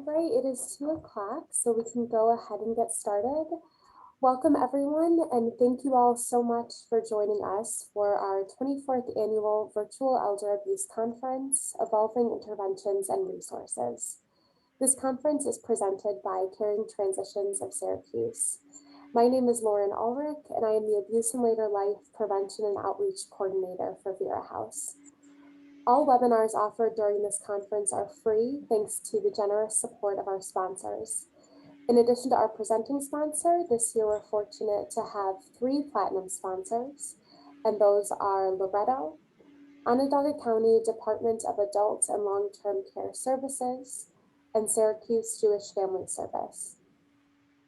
right, it is 2 o'clock, so we can go ahead and get started. Welcome everyone, and thank you all so much for joining us for our 24th annual Virtual Elder Abuse Conference, Evolving Interventions and Resources. This conference is presented by Caring Transitions of Syracuse. My name is Lauren Ulrich, and I am the Abuse and Later Life Prevention and Outreach Coordinator for Vera House. All webinars offered during this conference are free thanks to the generous support of our sponsors. In addition to our presenting sponsor, this year we're fortunate to have 3 platinum sponsors, and those are Loretto, Onondaga County Department of Adult and Long-Term Care Services, and Syracuse Jewish Family Service.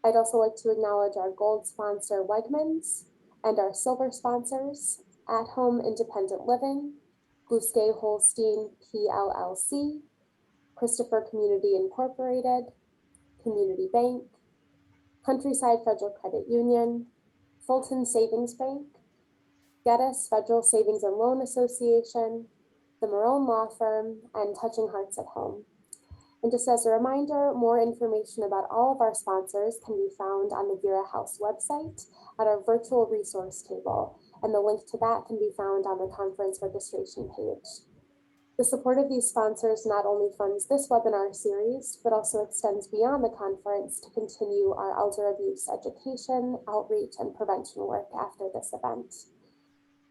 I'd also like to acknowledge our gold sponsor, Wegmans, and our silver sponsors, At Home Independent Living, Bousquet Holstein PLLC, Christopher Community Incorporated, Community Bank, Countryside Federal Credit Union, Fulton Savings Bank, Geddes Federal Savings and Loan Association, the Marone Law Firm, and Touching Hearts at Home. And just as a reminder, more information about all of our sponsors can be found on the Vera House website at our virtual resource table, and the link to that can be found on the conference registration page. The support of these sponsors not only funds this webinar series, but also extends beyond the conference to continue our elder abuse education, outreach, and prevention work after this event.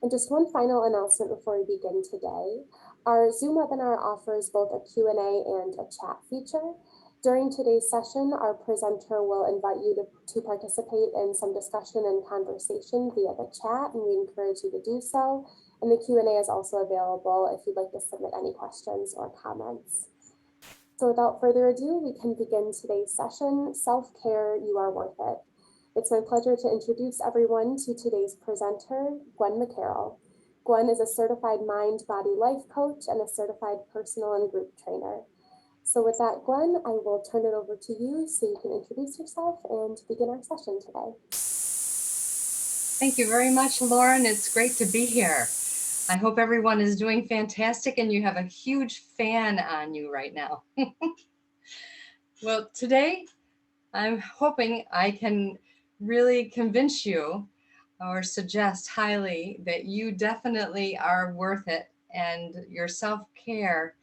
And just one final announcement before we begin today. Our Zoom webinar offers both a Q&A and a chat feature. During today's session, our presenter will invite you to participate in some discussion and conversation via the chat, and we encourage you to do so. And the Q&A is also available if you'd like to submit any questions or comments. So without further ado, we can begin today's session, Self-Care, You Are Worth It. It's my pleasure to introduce everyone to today's presenter, Gwen McCarroll. Gwen is a certified mind-body life coach and a certified personal and group trainer. So with that, Gwen, I will turn it over to you so you can introduce yourself and begin our session today. Thank you very much, Lauren. It's great to be here. I hope everyone is doing fantastic and you have a huge fan on you right now. Well, today I'm hoping I can really convince you or suggest highly that you definitely are worth it, and your self-care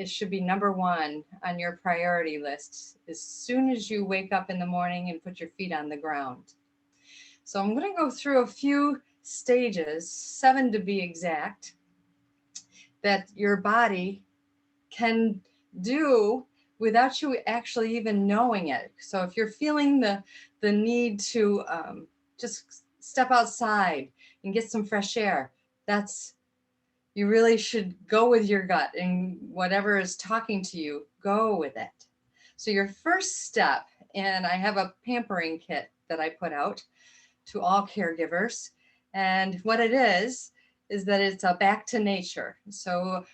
should be number one on your priority list as soon as you wake up in the morning and put your feet on the ground. So I'm going to go through a few stages, 7 to be exact, that your body can do without you actually even knowing it. So if you're feeling the need to just step outside and get some fresh air, you really should go with your gut, and whatever is talking to you, go with it. So your first step, and I have a pampering kit that I put out to all caregivers. And what it is that it's a back to nature. So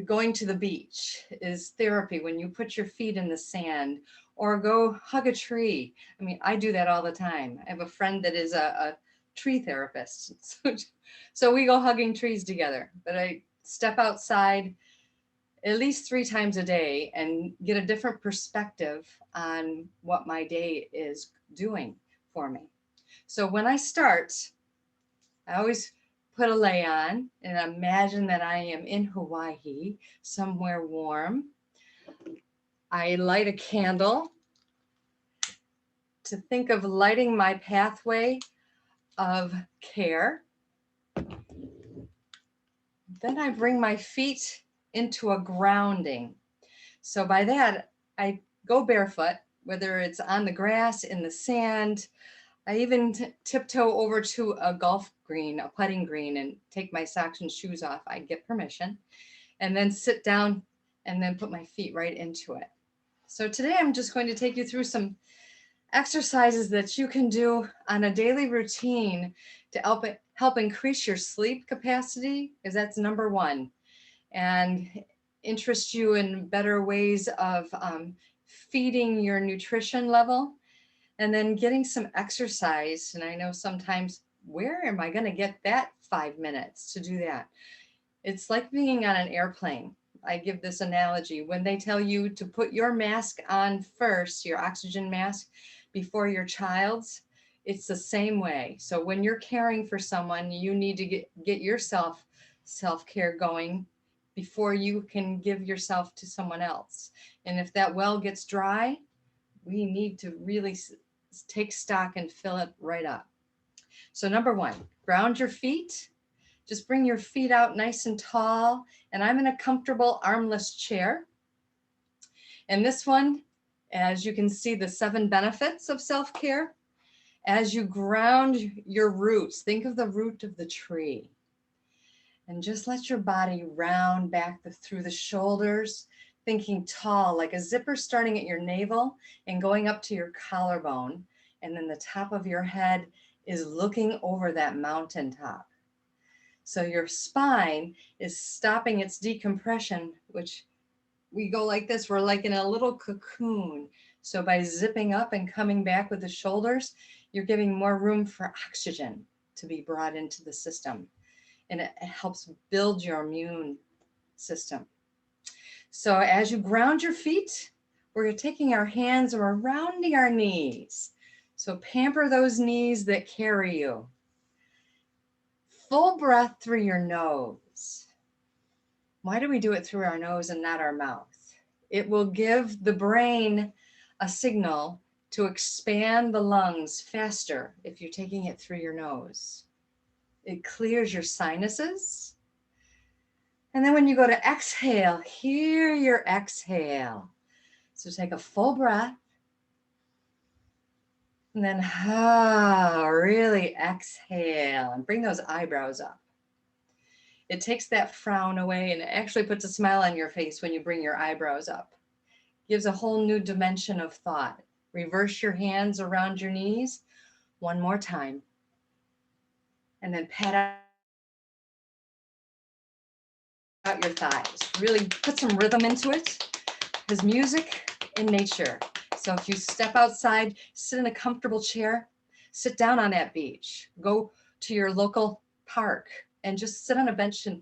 going to the beach is therapy when you put your feet in the sand, or go hug a tree. I mean, I do that all the time. I have a friend that is a tree therapist. So we go hugging trees together. But I step outside at least 3 times a day and get a different perspective on what my day is doing for me. So when I start, I always put a lei on and imagine that I am in Hawaii, somewhere warm. I light a candle to think of lighting my pathway of care. Then I bring my feet into a grounding. So by that, I go barefoot, whether it's on the grass, in the sand. I even tiptoe over to a golf green, a putting green, and take my socks and shoes off. I get permission, and then sit down and then put my feet right into it. So today I'm just going to take you through some exercises that you can do on a daily routine to help increase your sleep capacity, because that's number one, and interest you in better ways of feeding your nutrition level, and then getting some exercise. And I know sometimes, where am I going to get that 5 minutes to do that? It's like being on an airplane. I give this analogy. When they tell you to put your mask on first, your oxygen mask, before your child's, it's the same way. So when you're caring for someone, you need to get yourself self-care going before you can give yourself to someone else. And if that well gets dry, we need to really take stock and fill it right up. So number one, ground your feet. Just bring your feet out nice and tall. And I'm in a comfortable armless chair. And this one, as you can see, the 7 benefits of self-care. As you ground your roots, think of the root of the tree. And just let your body round back through the shoulders, thinking tall, like a zipper starting at your navel and going up to your collarbone. And then the top of your head is looking over that mountaintop. So your spine is stopping its decompression, which we go like this. We're like in a little cocoon. So by zipping up and coming back with the shoulders, you're giving more room for oxygen to be brought into the system. And it helps build your immune system. So as you ground your feet, we're taking our hands and we're rounding our knees. So pamper those knees that carry you. Full breath through your nose. Why do we do it through our nose and not our mouth? It will give the brain a signal to expand the lungs faster if you're taking it through your nose. It clears your sinuses. And then when you go to exhale, hear your exhale. So take a full breath. And then really exhale and bring those eyebrows up. It takes that frown away and it actually puts a smile on your face when you bring your eyebrows up. Gives a whole new dimension of thought. Reverse your hands around your knees. One more time. And then pat out your thighs. Really put some rhythm into it. Because music in nature. So if you step outside, sit in a comfortable chair, sit down on that beach, go to your local park and just sit on a bench and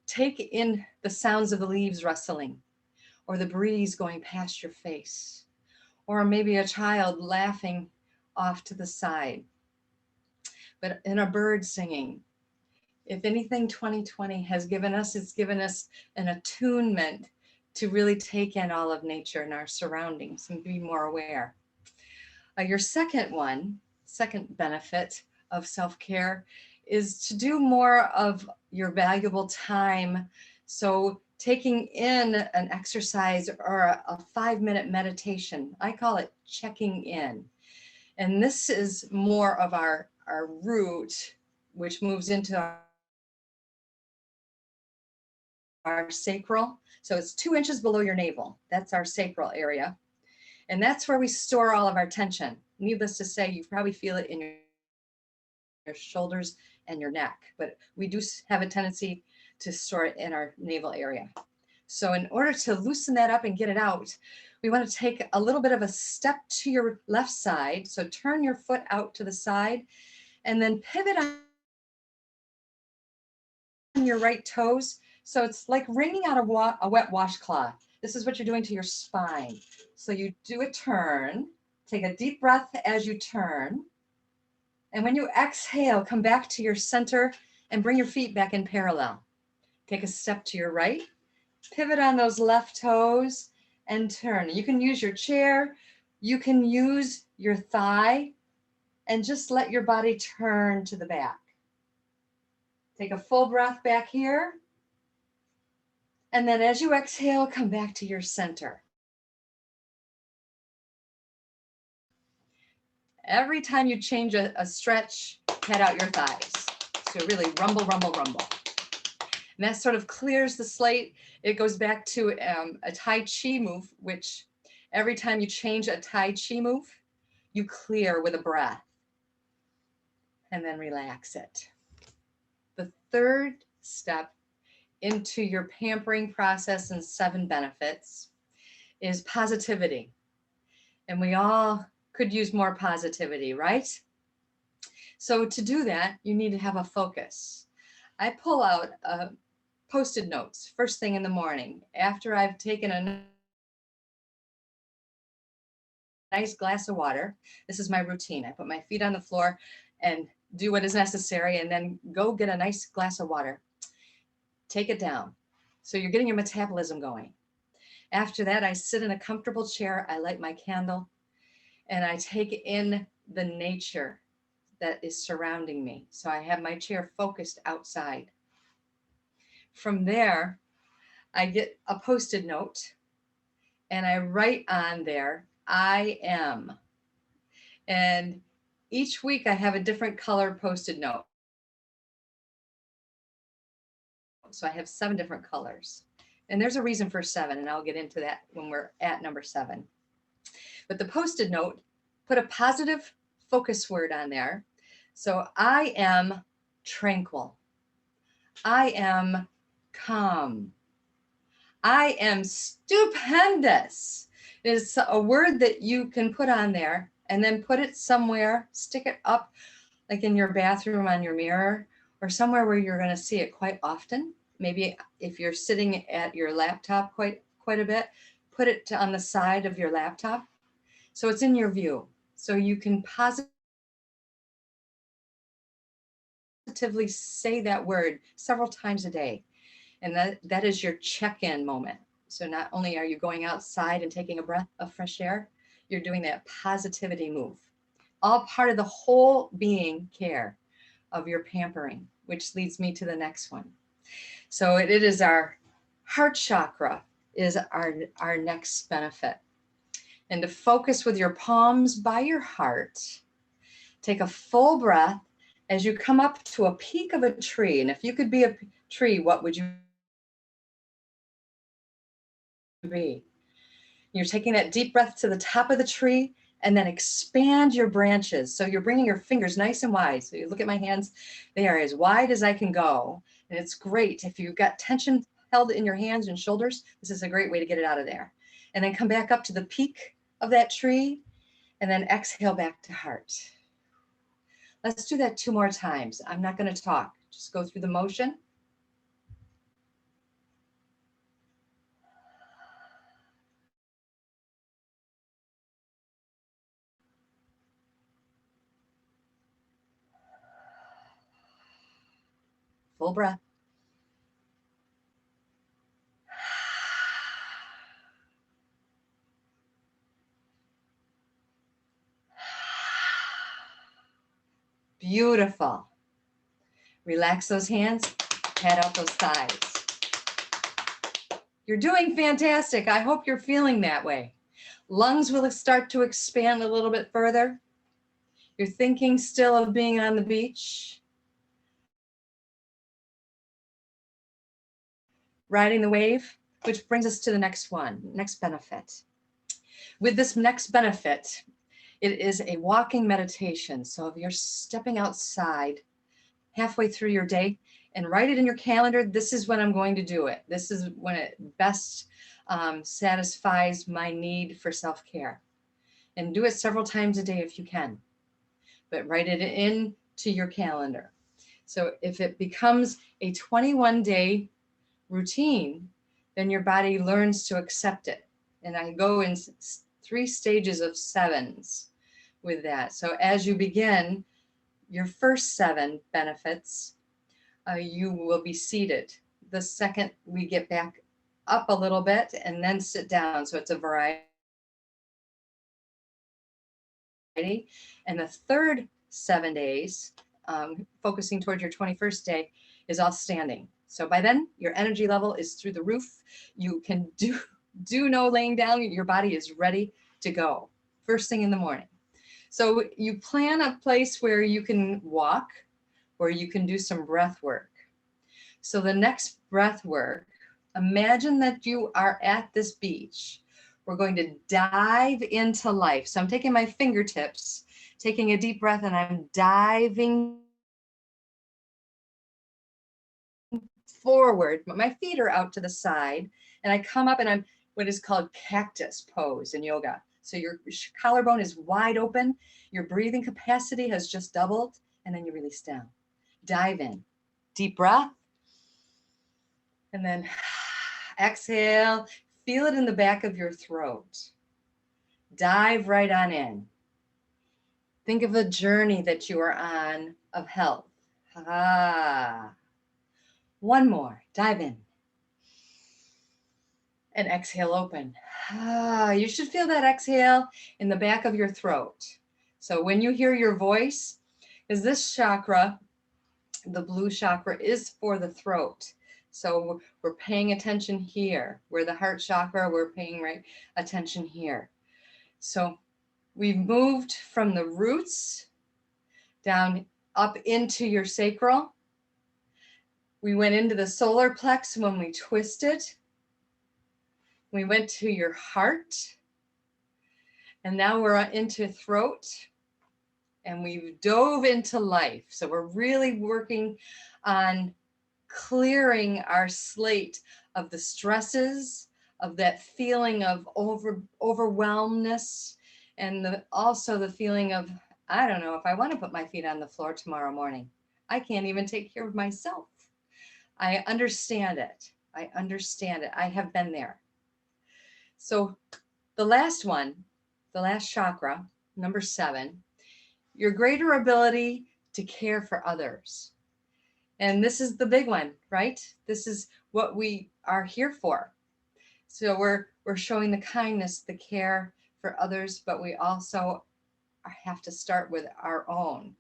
take in the sounds of the leaves rustling or the breeze going past your face, or maybe a child laughing off to the side, but in a bird singing. If anything 2020 has given us, it's given us an attunement to really take in all of nature and our surroundings and be more aware. Your second benefit of self-care is to do more of your valuable time. So taking in an exercise or a 5-minute meditation, I call it checking in. And this is more of our root, which moves into our sacral. So it's 2 inches below your navel. That's our sacral area. And that's where we store all of our tension. Needless to say, you probably feel it in your shoulders and your neck, but we do have a tendency to store it in our navel area. So in order to loosen that up and get it out, we want to take a little bit of a step to your left side. So turn your foot out to the side and then pivot on your right toes. So it's like wringing out a wet washcloth. This is what you're doing to your spine. So you do a turn, take a deep breath as you turn. And when you exhale, come back to your center and bring your feet back in parallel. Take a step to your right, pivot on those left toes and turn. You can use your chair, you can use your thigh, and just let your body turn to the back. Take a full breath back here. And then as you exhale, come back to your center. Every time you change a stretch, pat out your thighs. So really rumble, rumble, rumble. And that sort of clears the slate. It goes back to a Tai Chi move, which every time you change a Tai Chi move, you clear with a breath and then relax it. The third step into your pampering process and 7 benefits is positivity. And we all could use more positivity, right? So to do that, you need to have a focus. I pull out Post-it notes, first thing in the morning, after I've taken a nice glass of water. This is my routine. I put my feet on the floor and do what is necessary, and then go get a nice glass of water. Take it down. So you're getting your metabolism going. After that, I sit in a comfortable chair. I light my candle and I take in the nature that is surrounding me. So I have my chair focused outside. From there, I get a post-it note and I write on there, I am. And each week I have a different color post-it note. So I have 7 different colors. And there's a reason for 7, and I'll get into that when we're at number 7. But the post-it note, put a positive focus word on there. So I am tranquil. I am calm. I am stupendous. It's a word that you can put on there and then put it somewhere, stick it up like in your bathroom on your mirror or somewhere where you're going to see it quite often. Maybe if you're sitting at your laptop quite a bit, put it on the side of your laptop so it's in your view. So you can positively say that word several times a day. And that is your check-in moment. So not only are you going outside and taking a breath of fresh air, you're doing that positivity move. All part of the whole being care of your pampering, which leads me to the next one. So it is our heart chakra is our next benefit. And to focus with your palms by your heart, take a full breath as you come up to a peak of a tree. And if you could be a tree, what would you be? You're taking that deep breath to the top of the tree and then expand your branches. So you're bringing your fingers nice and wide. So you look at my hands, they are as wide as I can go. And it's great. If you've got tension held in your hands and shoulders, this is a great way to get it out of there. And then come back up to the peak of that tree and then exhale back to heart. Let's do that 2 more times. I'm not going to talk. Just go through the motion. Full breath. Beautiful. Relax those hands, pat out those thighs. You're doing fantastic. I hope you're feeling that way. Lungs will start to expand a little bit further. You're thinking still of being on the beach, riding the wave, which brings us to the next one, next benefit. With this next benefit, it is a walking meditation. So if you're stepping outside halfway through your day and write it in your calendar, this is when I'm going to do it. This is when it best satisfies my need for self-care. And do it several times a day if you can, but write it into your calendar. So if it becomes a 21-day routine, then your body learns to accept it. And I go in 3 stages of 7s with that. So as you begin your first 7 benefits, you will be seated. The second, we get back up a little bit and then sit down. So it's a variety. And the third 7 days, focusing towards your 21st day, is all standing. So by then, your energy level is through the roof. You can do no laying down. Your body is ready to go first thing in the morning. So you plan a place where you can walk, where you can do some breath work. So the next breath work, imagine that you are at this beach. We're going to dive into life. So I'm taking my fingertips, taking a deep breath, and I'm diving forward. My feet are out to the side, and I come up and I'm what is called cactus pose in yoga. So your collarbone is wide open, your breathing capacity has just doubled, and then you release down. Dive in. Deep breath. And then exhale, feel it in the back of your throat. Dive right on in. Think of a journey that you are on of health. One more, dive in. And exhale, open. You should feel that exhale in the back of your throat. So when you hear your voice, is this chakra, the blue chakra, is for the throat. So we're paying attention here. Where the heart chakra, we're paying attention here. So we've moved from the roots down up into your sacral. We went into the solar plex when we twisted. We went to your heart. And now we're into throat. And we've dove into life. So we're really working on clearing our slate of the stresses, of that feeling of overwhelmness, and also the feeling of, I don't know if I want to put my feet on the floor tomorrow morning. I can't even take care of myself. I understand it. I understand it. I have been there. So the last one, the last chakra, number 7, your greater ability to care for others. And this is the big one, right? This is what we are here for. So we're showing the kindness, the care for others, but we also have to start with our own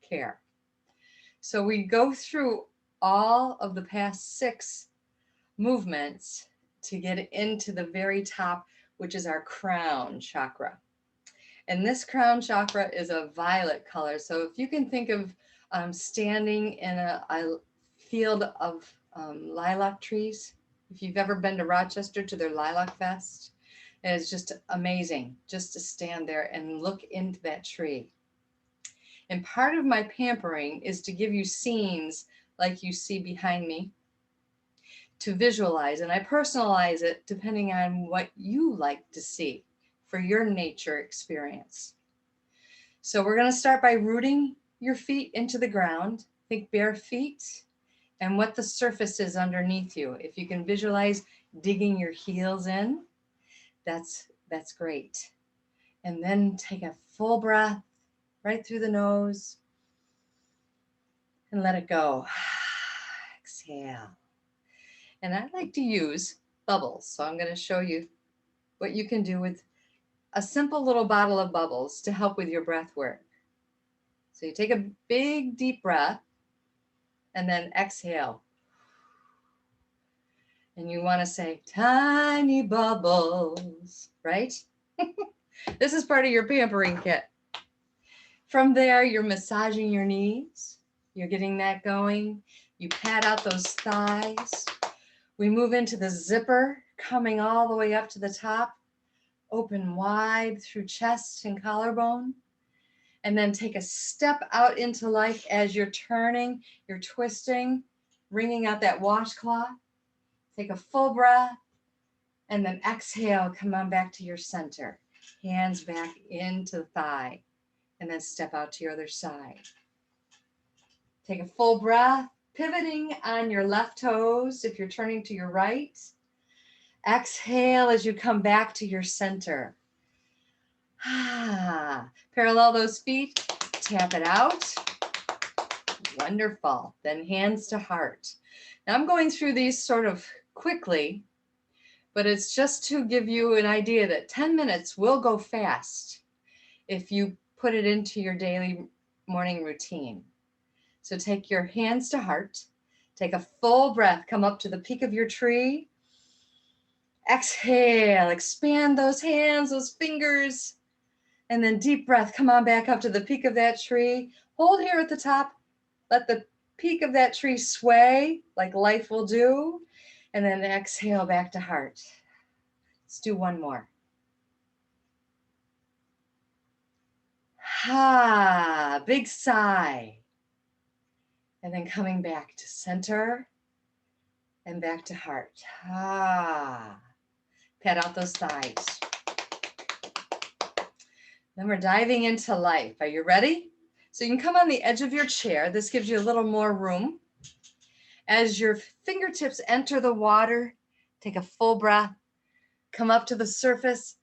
care. So we go through all of the past 6 movements to get into the very top, which is our crown chakra. And this crown chakra is a violet color. So if you can think of standing in a field of lilac trees, if you've ever been to Rochester to their Lilac Fest, it is just amazing just to stand there and look into that tree. And part of my pampering is to give you scenes like you see behind me to visualize, and I personalize it depending on what you like to see for your nature experience. So we're going to start by rooting your feet into the ground. Think bare feet and what the surface is underneath you. If you can visualize digging your heels in, that's great. And then take a full breath right through the nose and let it go. Exhale. And I like to use bubbles. So I'm going to show you what you can do with a simple little bottle of bubbles to help with your breath work. So you take a big deep breath and then exhale. And you want to say tiny bubbles, right? This is part of your pampering kit. From there, you're massaging your knees. You're getting that going. You pat out those thighs. We move into the zipper, coming all the way up to the top. Open wide through chest and collarbone. And then take a step out into life as you're turning, you're twisting, wringing out that washcloth. Take a full breath and then exhale, come on back to your center. Hands back into the thigh and then step out to your other side. Take a full breath, pivoting on your left toes if you're turning to your right. Exhale as you come back to your center. Parallel those feet, tap it out. Wonderful. Then hands to heart. Now I'm going through these sort of quickly, but it's just to give you an idea that 10 minutes will go fast if you put it into your daily morning routine. So take your hands to heart, take a full breath, come up to the peak of your tree. Exhale, expand those hands, those fingers, and then deep breath, come on back up to the peak of that tree. Hold here at the top, let the peak of that tree sway like life will do, and then exhale back to heart. Let's do one more. Big sigh. And then coming back to center and back to heart. Pat out those thighs. Then we're diving into life. Are you ready? So you can come on the edge of your chair. This gives you a little more room. As your fingertips enter the water, take a full breath, come up to the surface,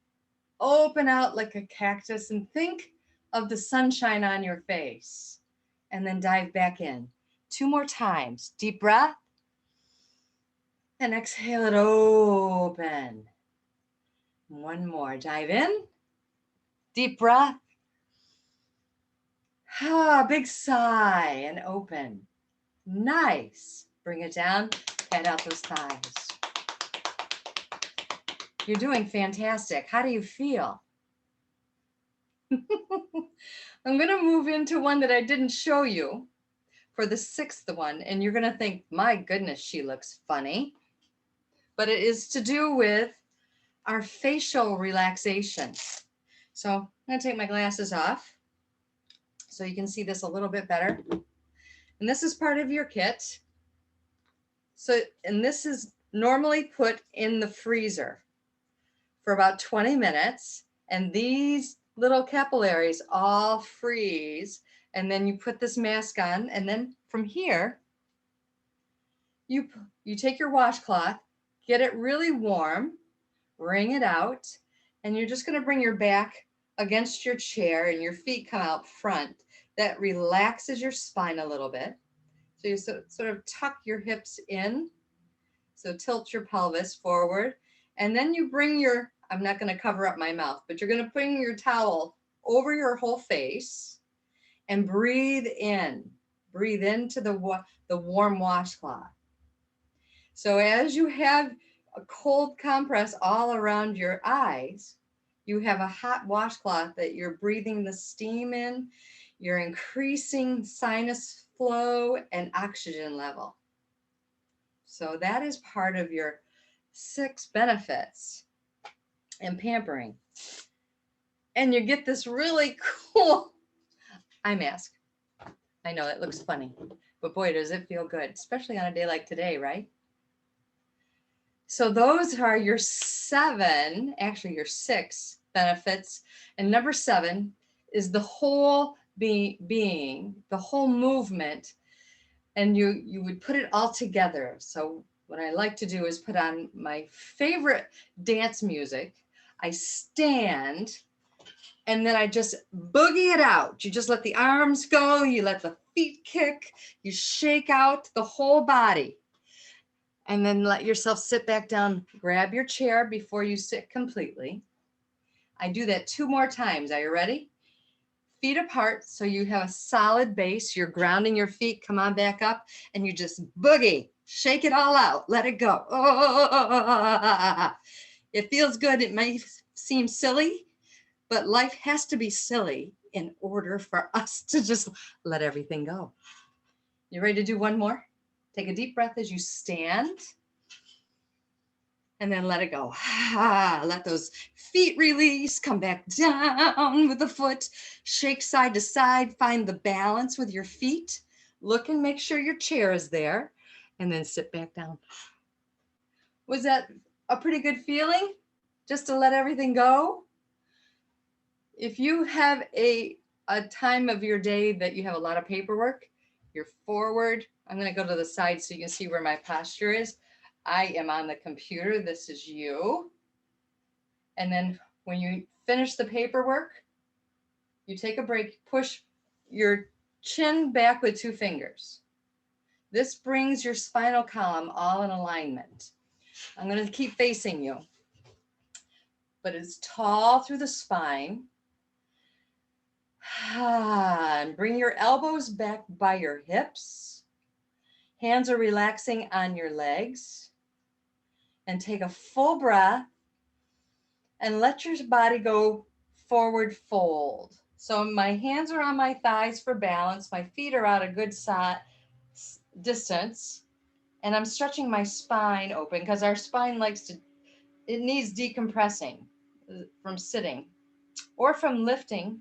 open out like a cactus, and think of the sunshine on your face. And then dive back in. 2 more times. Deep breath. And exhale it open. 1 more. Dive in. Deep breath. Big sigh and open. Nice. Bring it down. Pat out those thighs. You're doing fantastic. How do you feel? I'm going to move into one that I didn't show you for the 6th one, and you're going to think, my goodness, she looks funny. But it is to do with our facial relaxation. So I'm going to take my glasses off so you can see this a little bit better. And this is part of your kit. So, and this is normally put in the freezer for about 20 minutes. And these little capillaries all freeze. And then you put this mask on. And then from here, you take your washcloth, get it really warm, wring it out, and you're just going to bring your back against your chair and your feet come out front. That relaxes your spine a little bit. So you sort of tuck your hips in. So tilt your pelvis forward. And then you bring your, I'm not going to cover up my mouth, but you're going to bring your towel over your whole face and breathe in. Breathe into the warm washcloth. So as you have a cold compress all around your eyes, you have a hot washcloth that you're breathing the steam in. You're increasing sinus flow and oxygen level. So that is part of your 6 benefits and pampering. And you get this really cool eye mask. I know it looks funny, but boy, does it feel good, especially on a day like today, right? So those are your 7, actually your 6 benefits. And number 7 is the whole being, the whole movement. And you would put it all together. So what I like to do is put on my favorite dance music. I stand and then I just boogie it out. You just let the arms go. You let the feet kick. You shake out the whole body. And then let yourself sit back down. Grab your chair before you sit completely. I do that 2 more times. Are you ready? Feet apart so you have a solid base. You're grounding your feet. Come on back up and you just boogie. Shake it all out. Let it go. Oh, it feels good. It may seem silly, but life has to be silly in order for us to just let everything go. You ready to do 1 more? Take a deep breath as you stand. And then let it go. Let those feet release. Come back down with the foot. Shake side to side. Find the balance with your feet. Look and make sure your chair is there. And then sit back down. Was that a pretty good feeling? Just to let everything go? If you have a time of your day that you have a lot of paperwork, you're forward. I'm going to go to the side so you can see where my posture is. I am on the computer. This is you. And then when you finish the paperwork, you take a break, push your chin back with 2 fingers. This brings your spinal column all in alignment. I'm going to keep facing you, but it's tall through the spine. And bring your elbows back by your hips. Hands are relaxing on your legs. And take a full breath and let your body go forward fold. So my hands are on my thighs for balance. My feet are out a good distance. And I'm stretching my spine open because our spine it needs decompressing from sitting or from lifting.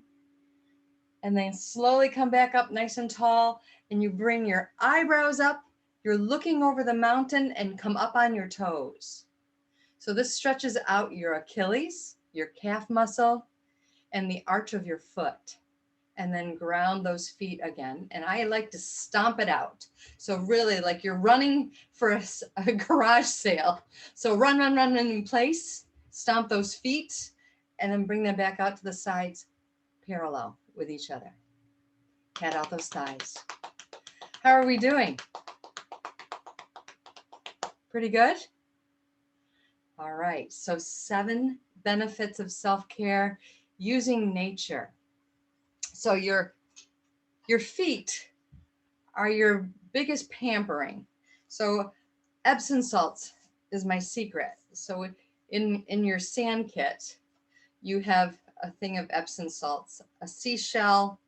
And then slowly come back up nice and tall. And you bring your eyebrows up. You're looking over the mountain and come up on your toes. So this stretches out your Achilles, your calf muscle, and the arch of your foot. and then ground those feet again. And I like to stomp it out. So really like you're running for a garage sale. So run, run, run, run in place, stomp those feet, and then bring them back out to the sides, parallel with each other. Cat out those thighs. How are we doing? Pretty good? All right, so 7 benefits of self-care using nature. So your feet are your biggest pampering. So Epsom salts is my secret. So in your sand kit, you have a thing of Epsom salts, a seashell,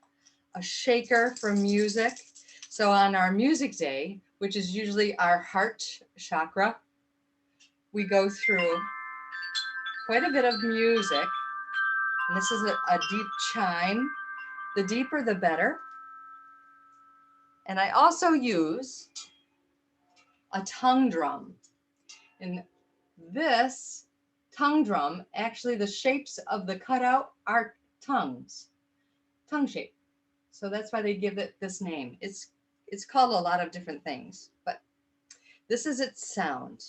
a shaker for music. So on our music day, which is usually our heart chakra, we go through quite a bit of music. And this is a deep chime. The deeper, the better. And I also use a tongue drum. And this tongue drum, actually the shapes of the cutout are tongues, tongue shape. So that's why they give it this name. It's called a lot of different things, but this is its sound.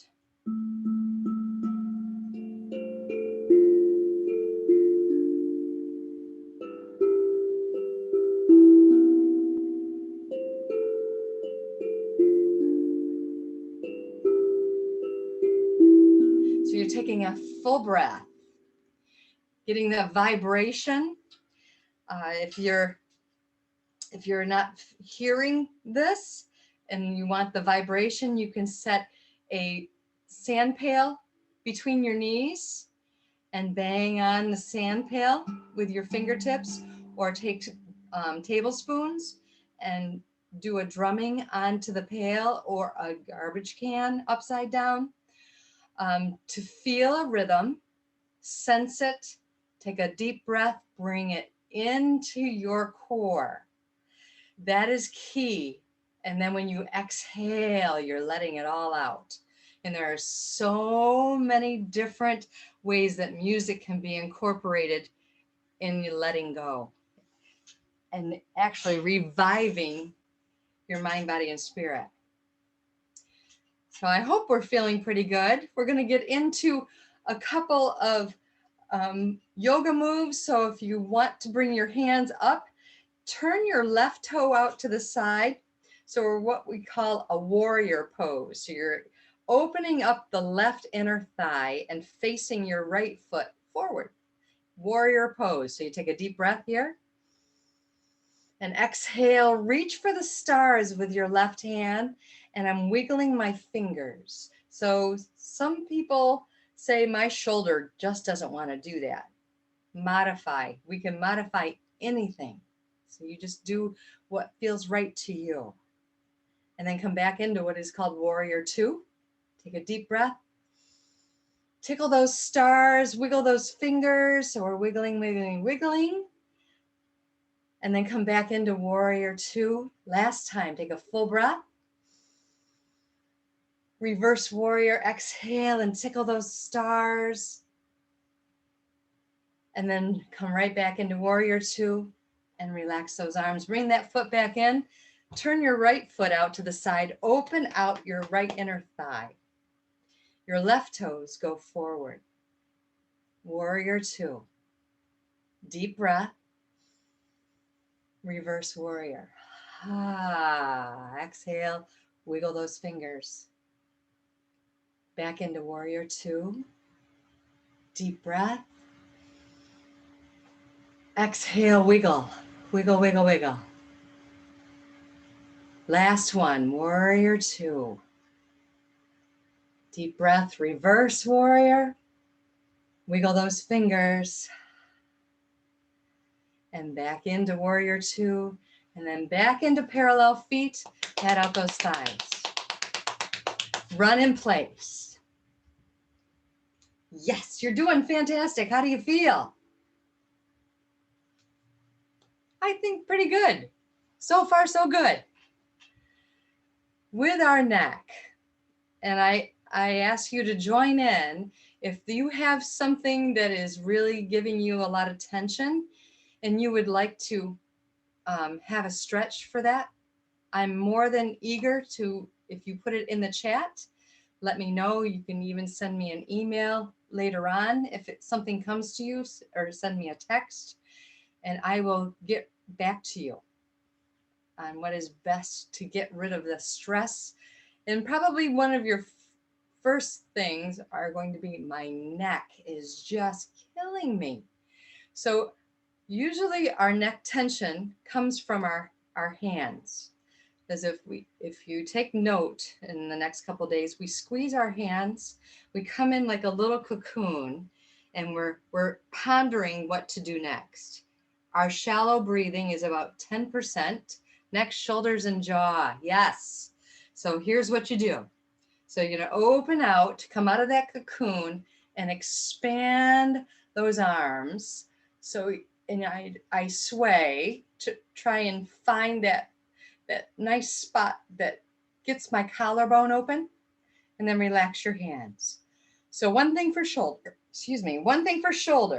So you're taking a full breath, getting the vibration. If you're not hearing this and you want the vibration, you can set a sand pail between your knees and bang on the sand pail with your fingertips, or take tablespoons and do a drumming onto the pail or a garbage can upside down to feel a rhythm, sense it, take a deep breath, bring it into your core. That is key. And then when you exhale, you're letting it all out. And there are so many different ways that music can be incorporated in letting go and actually reviving your mind, body, and spirit. So I hope we're feeling pretty good. We're going to get into a couple of yoga moves. So if you want to bring your hands up, turn your left toe out to the side. So we're what we call a warrior pose. So you're opening up the left inner thigh and facing your right foot forward. Warrior pose. So you take a deep breath here. And exhale, reach for the stars with your left hand. And I'm wiggling my fingers. So some people say my shoulder just doesn't want to do that. Modify. We can modify anything. So you just do what feels right to you. And then come back into what is called Warrior 2. Take a deep breath. Tickle those stars, wiggle those fingers. So we're wiggling, wiggling, wiggling. And then come back into Warrior 2. Last time, take a full breath. Reverse Warrior, exhale and tickle those stars. And then come right back into Warrior 2 and relax those arms. Bring that foot back in. Turn your right foot out to the side. Open out your right inner thigh. Your left toes go forward. Warrior 2. Deep breath. Reverse Warrior. Exhale. Wiggle those fingers. Back into Warrior 2. Deep breath. Exhale, wiggle. Wiggle, wiggle, wiggle. Last one, Warrior 2. Deep breath, reverse Warrior. Wiggle those fingers. And back into Warrior 2. And then back into parallel feet. Head out those thighs. Run in place. Yes, you're doing fantastic. How do you feel? I think pretty good. So far, so good. With our neck, and I ask you to join in if you have something that is really giving you a lot of tension and you would like to have a stretch for that, I'm more than eager to, if you put it in the chat, let me know. You can even send me an email later on if something comes to you, or send me a text, and I will get back to you on what is best to get rid of the stress. And probably one of your first things are going to be, my neck is just killing me. So usually our neck tension comes from our hands. As if you take note, in the next couple of days, we squeeze our hands, we come in like a little cocoon, and we're pondering what to do next. Our shallow breathing is about 10%. Neck, shoulders, and jaw. Yes. So here's what you do. So you're going to open out, come out of that cocoon, and expand those arms. So, and I sway to try and find that nice spot that gets my collarbone open, and then relax your hands. So one thing for shoulder,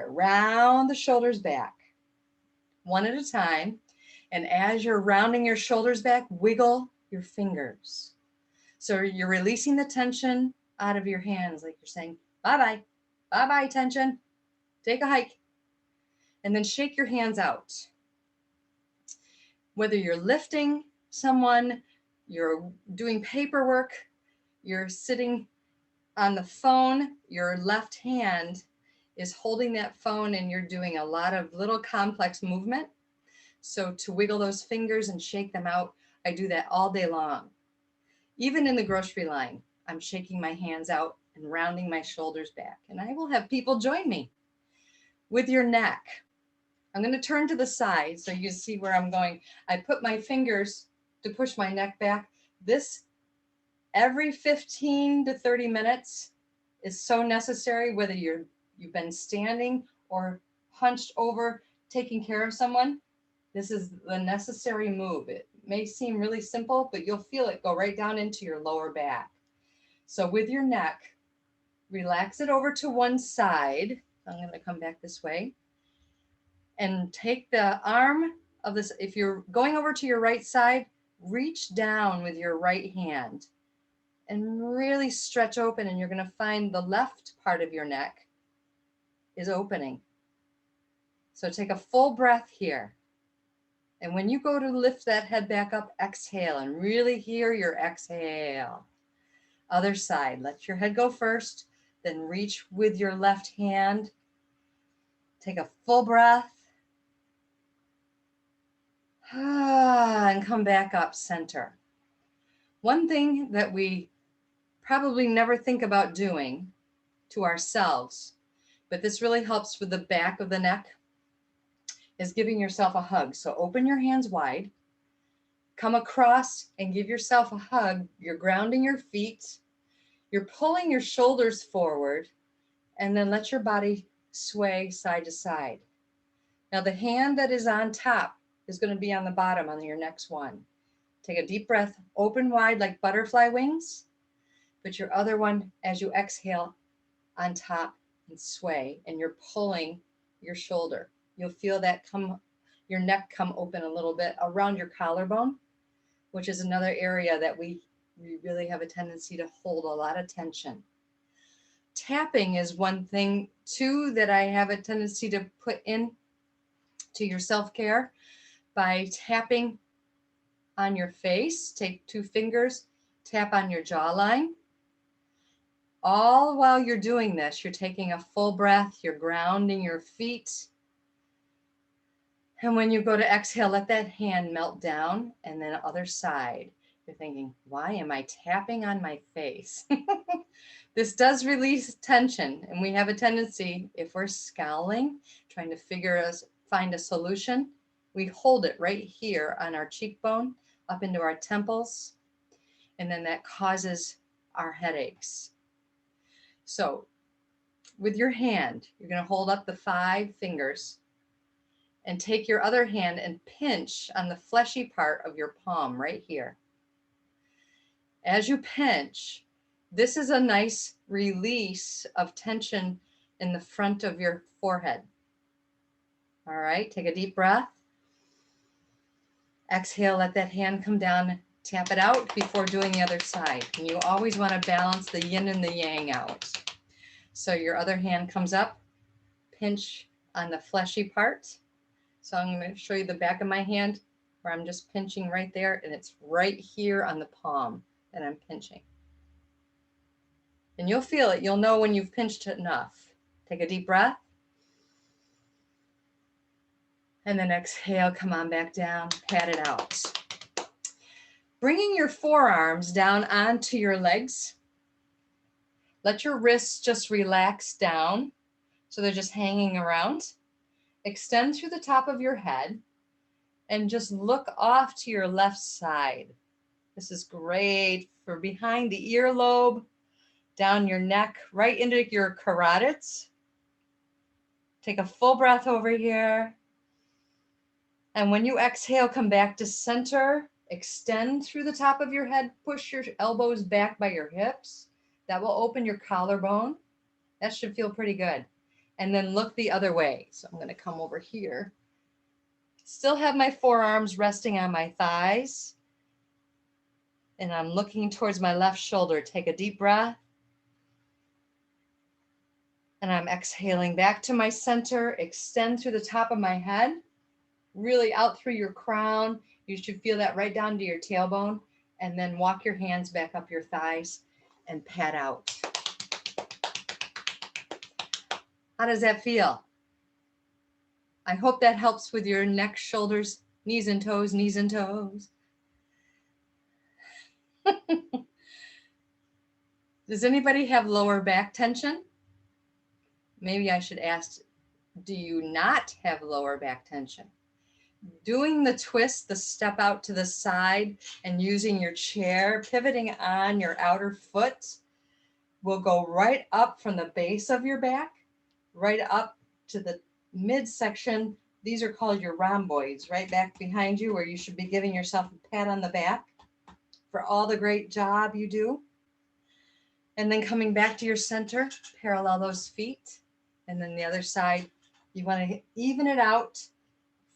round the shoulders back, one at a time. And as you're rounding your shoulders back, wiggle your fingers. So you're releasing the tension out of your hands, like you're saying, bye-bye, bye-bye tension, take a hike. And then shake your hands out. Whether you're lifting someone, you're doing paperwork, you're sitting on the phone, your left hand is holding that phone and you're doing a lot of little complex movement. So to wiggle those fingers and shake them out, I do that all day long. Even in the grocery line, I'm shaking my hands out and rounding my shoulders back. And I will have people join me. With your neck, I'm going to turn to the side so you see where I'm going. I put my fingers to push my neck back. This, every 15 to 30 minutes, is so necessary, whether you've been standing or hunched over taking care of someone. This is the necessary move. It may seem really simple, but you'll feel it go right down into your lower back. So with your neck, relax it over to one side. I'm going to come back this way. And take the arm of this, if you're going over to your right side, reach down with your right hand and really stretch open, and you're going to find the left part of your neck is opening. So take a full breath here. And when you go to lift that head back up, exhale and really hear your exhale. Other side, let your head go first, then reach with your left hand. Take a full breath. And come back up center. One thing that we probably never think about doing to ourselves, but this really helps with the back of the neck, is giving yourself a hug. So open your hands wide, come across and give yourself a hug. You're grounding your feet, you're pulling your shoulders forward, and then let your body sway side to side. Now the hand that is on top is going to be on the bottom on your next one. Take a deep breath, open wide like butterfly wings. Put your other one, as you exhale, on top and sway, and you're pulling your shoulder. You'll feel that your neck come open a little bit around your collarbone, which is another area that we really have a tendency to hold a lot of tension. Tapping is one thing too that I have a tendency to put in to your self-care by tapping on your face. Take 2 fingers, tap on your jawline. All while you're doing this, you're taking a full breath, you're grounding your feet. And when you go to exhale, let that hand melt down, and then other side. You're thinking, why am I tapping on my face? This does release tension, and we have a tendency, if we're scowling, trying to find a solution, we hold it right here on our cheekbone, up into our temples, and then that causes our headaches. So with your hand, you're going to hold up the 5 fingers and take your other hand and pinch on the fleshy part of your palm right here. As you pinch, this is a nice release of tension in the front of your forehead. All right, take a deep breath. Exhale, let that hand come down, tap it out before doing the other side. And you always want to balance the yin and the yang out. So your other hand comes up, pinch on the fleshy part. So I'm going to show you the back of my hand where I'm just pinching right there, and it's right here on the palm that I'm pinching. And you'll feel it. You'll know when you've pinched enough. Take a deep breath. And then exhale, come on back down, pat it out. Bringing your forearms down onto your legs. Let your wrists just relax down so they're just hanging around. Extend through the top of your head and just look off to your left side. This is great for behind the earlobe, down your neck, right into your carotids. Take a full breath over here. And when you exhale, come back to center. Extend through the top of your head. Push your elbows back by your hips. That will open your collarbone. That should feel pretty good. And then look the other way. So I'm going to come over here. Still have my forearms resting on my thighs. And I'm looking towards my left shoulder. Take a deep breath. And I'm exhaling back to my center. Extend through the top of my head. Really out through your crown. You should feel that right down to your tailbone. And then walk your hands back up your thighs and pat out. How does that feel? I hope that helps with your neck, shoulders, knees and toes, knees and toes. Does anybody have lower back tension? Maybe I should ask, do you not have lower back tension? Doing the twist, the step out to the side and using your chair, pivoting on your outer foot will go right up from the base of your back, right up to the midsection. These are called your rhomboids, right back behind you, where you should be giving yourself a pat on the back for all the great job you do. And then coming back to your center, parallel those feet. And then the other side, you want to even it out.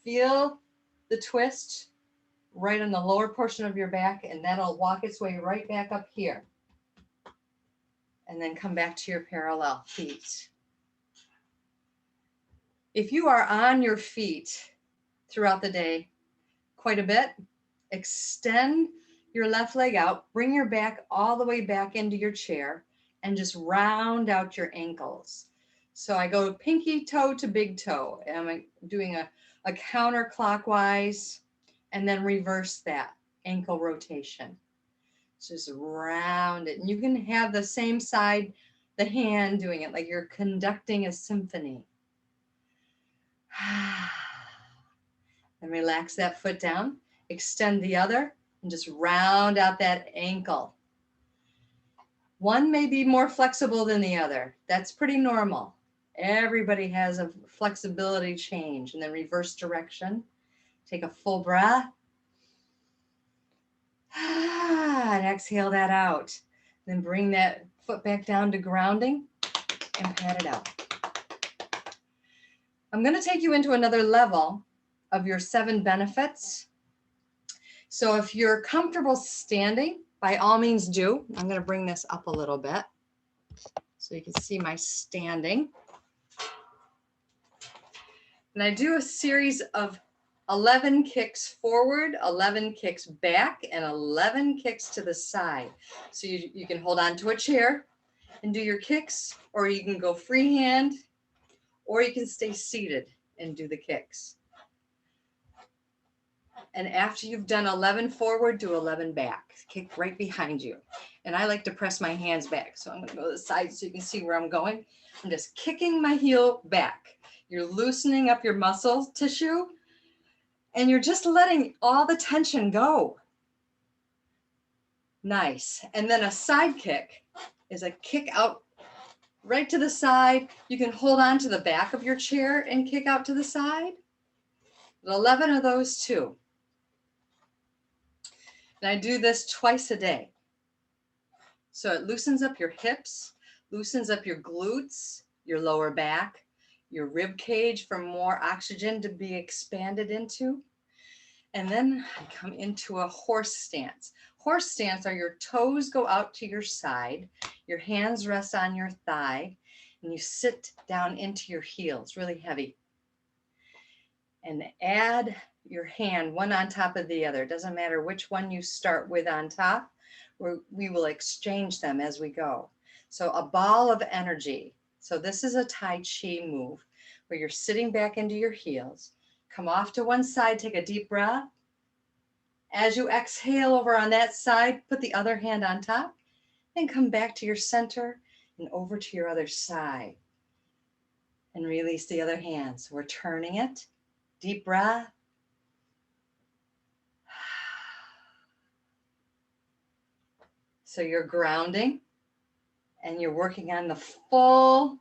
Feel the twist right on the lower portion of your back, and that'll walk its way right back up here. And then come back to your parallel feet. If you are on your feet throughout the day quite a bit, extend your left leg out, bring your back all the way back into your chair, and just round out your ankles. So I go pinky toe to big toe, and I'm doing a counterclockwise, and then reverse that ankle rotation. Just round it. And you can have the same side, the hand doing it like you're conducting a symphony. And relax that foot down, extend the other, and just round out that ankle. One may be more flexible than the other. That's pretty normal. Everybody has a flexibility change. And then reverse direction. Take a full breath. And exhale that out. Then bring that foot back down to grounding and pat it out. I'm going to take you into another level of your 7 benefits. So if you're comfortable standing, by all means do. I'm going to bring this up a little bit so you can see my standing. And I do a series of 11 kicks forward, 11 kicks back, and 11 kicks to the side. So you can hold on to a chair and do your kicks, or you can go freehand, or you can stay seated and do the kicks. And after you've done 11 forward, do 11 back. Kick right behind you. And I like to press my hands back. So I'm going to go to the side so you can see where I'm going. I'm just kicking my heel back. You're loosening up your muscle tissue, and you're just letting all the tension go. Nice. And then a side kick is a kick out right to the side. You can hold on to the back of your chair and kick out to the side. 11 of those too. And I do this twice a day. So it loosens up your hips, loosens up your glutes, your lower back, your rib cage for more oxygen to be expanded into. And then I come into a horse stance. Horse stance are your toes go out to your side, your hands rest on your thigh, and you sit down into your heels, really heavy. And add your hand one on top of the other. It doesn't matter which one you start with on top, we will exchange them as we go. So a ball of energy. So this is a Tai Chi move where you're sitting back into your heels. Come off to one side, take a deep breath. As you exhale over on that side, put the other hand on top and come back to your center and over to your other side. And release the other hand. So we're turning it. Deep breath. So you're grounding and you're working on the full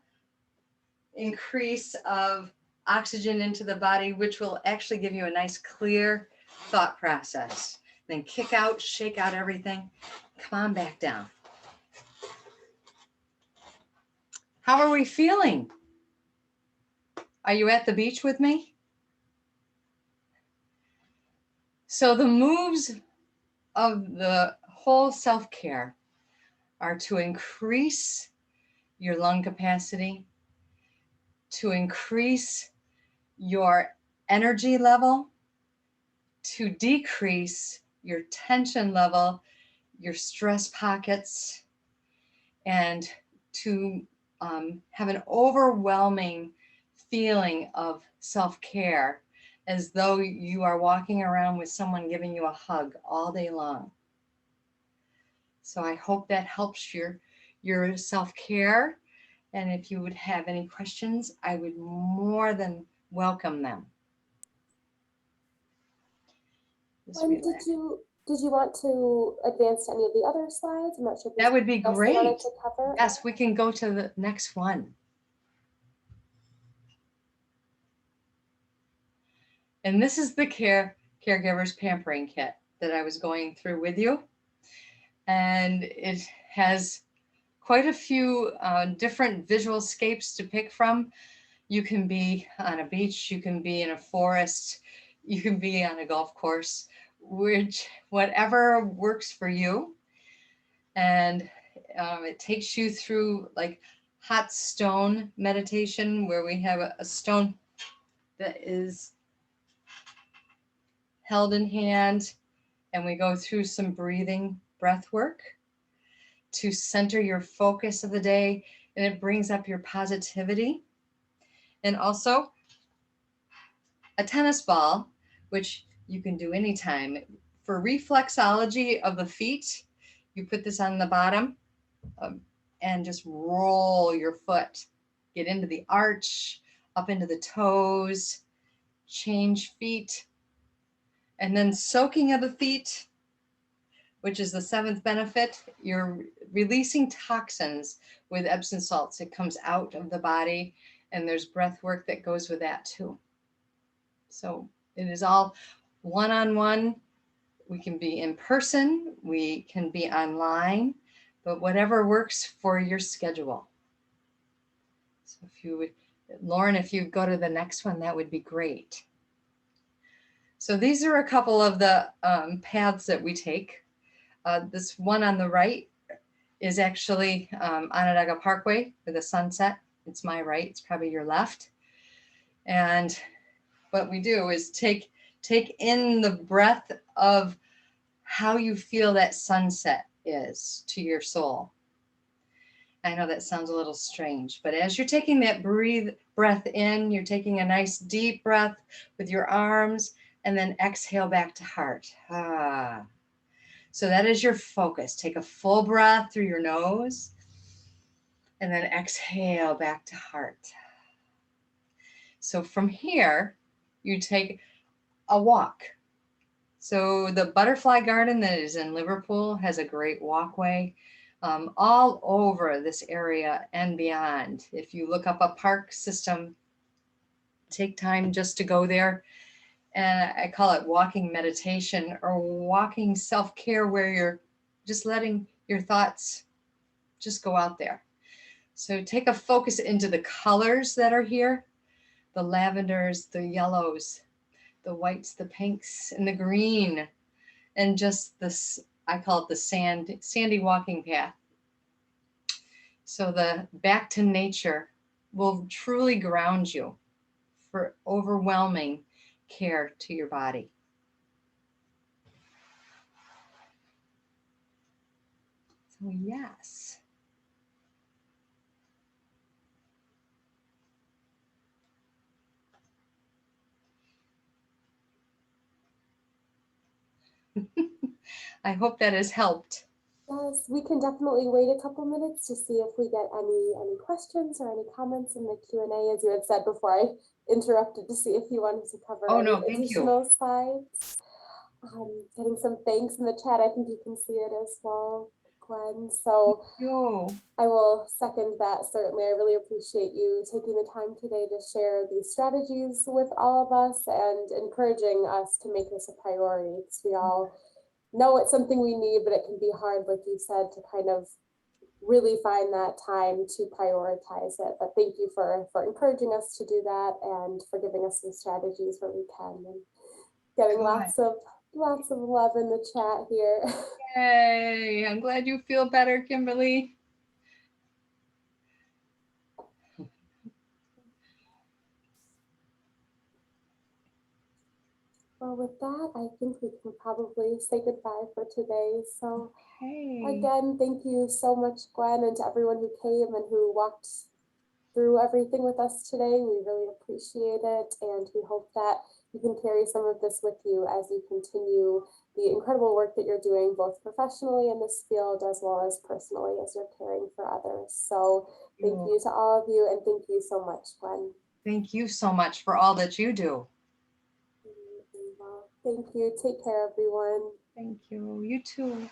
increase of oxygen into the body, which will actually give you a nice clear thought process. Then kick out, shake out everything. Come on back down. How are we feeling? Are you at the beach with me? So the moves of the whole self-care are to increase your lung capacity, to increase your energy level, to decrease your tension level, your stress pockets, and to have an overwhelming feeling of self-care, as though you are walking around with someone giving you a hug all day long. So I hope that helps your self-care. And if you would have any questions, I would more than welcome them. Did you want to advance to any of the other slides? I'm not sure if that would be great. Wanted to cover. Yes, we can go to the next one. And this is the caregivers pampering kit that I was going through with you. And it has quite a few different visual scapes to pick from. You can be on a beach, you can be in a forest, you can be on a golf course, whatever works for you. And it takes you through like hot stone meditation, where we have a stone that is held in hand, and we go through some breathing breath work to center your focus of the day, and it brings up your positivity. And also a tennis ball, which you can do anytime. For reflexology of the feet, you put this on the bottom and just roll your foot. Get into the arch, up into the toes, change feet. And then soaking of the feet, which is the seventh benefit. You're releasing toxins with Epsom salts. It comes out of the body, and there's breath work that goes with that too. So it is all one-on-one. We can be in person, we can be online, but whatever works for your schedule. So if you would, Lauren, if you go to the next one, that would be great. So these are a couple of the paths that we take. This one on the right is actually Onondaga Parkway with a sunset. It's my right, it's probably your left. And what we do is take in the breath of how you feel that sunset is to your soul. I know that sounds a little strange, but as you're taking that breath in, you're taking a nice deep breath with your arms, and then exhale back to heart. So that is your focus. Take a full breath through your nose, and then exhale back to heart. So from here, you take a walk. So the Butterfly Garden that is in Liverpool has a great walkway all over this area and beyond. If you look up a park system, take time just to go there. And I call it walking meditation or walking self-care, where you're just letting your thoughts just go out there. So take a focus into the colors that are here, the lavenders, the yellows, the whites, the pinks, and the green, and just this, I call it the sandy walking path. So the back to nature will truly ground you for overwhelming care to your body. So yes. I hope that has helped. Yes, we can definitely wait a couple minutes to see if we get any questions or any comments in the Q&A, as you had said before I interrupted to see if you wanted to cover Oh any no, thank you. additional slides. Getting some thanks in the chat. I think you can see it as well, Gwen. So I will second that, certainly. I really appreciate you taking the time today to share these strategies with all of us and encouraging us to make this a priority, because we all know it's something we need, but it can be hard, like you said, to kind of really find that time to prioritize it. But thank you for encouraging us to do that and for giving us some strategies where we can, and getting lots of love in the chat here. Yay, I'm glad you feel better, Kimberly. Well, with that, I think we can probably say goodbye for today. So Okay. again, thank you so much, Gwen, and to everyone who came and who walked through everything with us today. We really appreciate it, and we hope that you can carry some of this with you as you continue the incredible work that you're doing, both professionally in this field as well as personally as you're caring for others. So thank you to all of you, and thank you so much, Gwen. Thank you so much for all that you do. Well, thank you. Take care, everyone. Thank you. You too.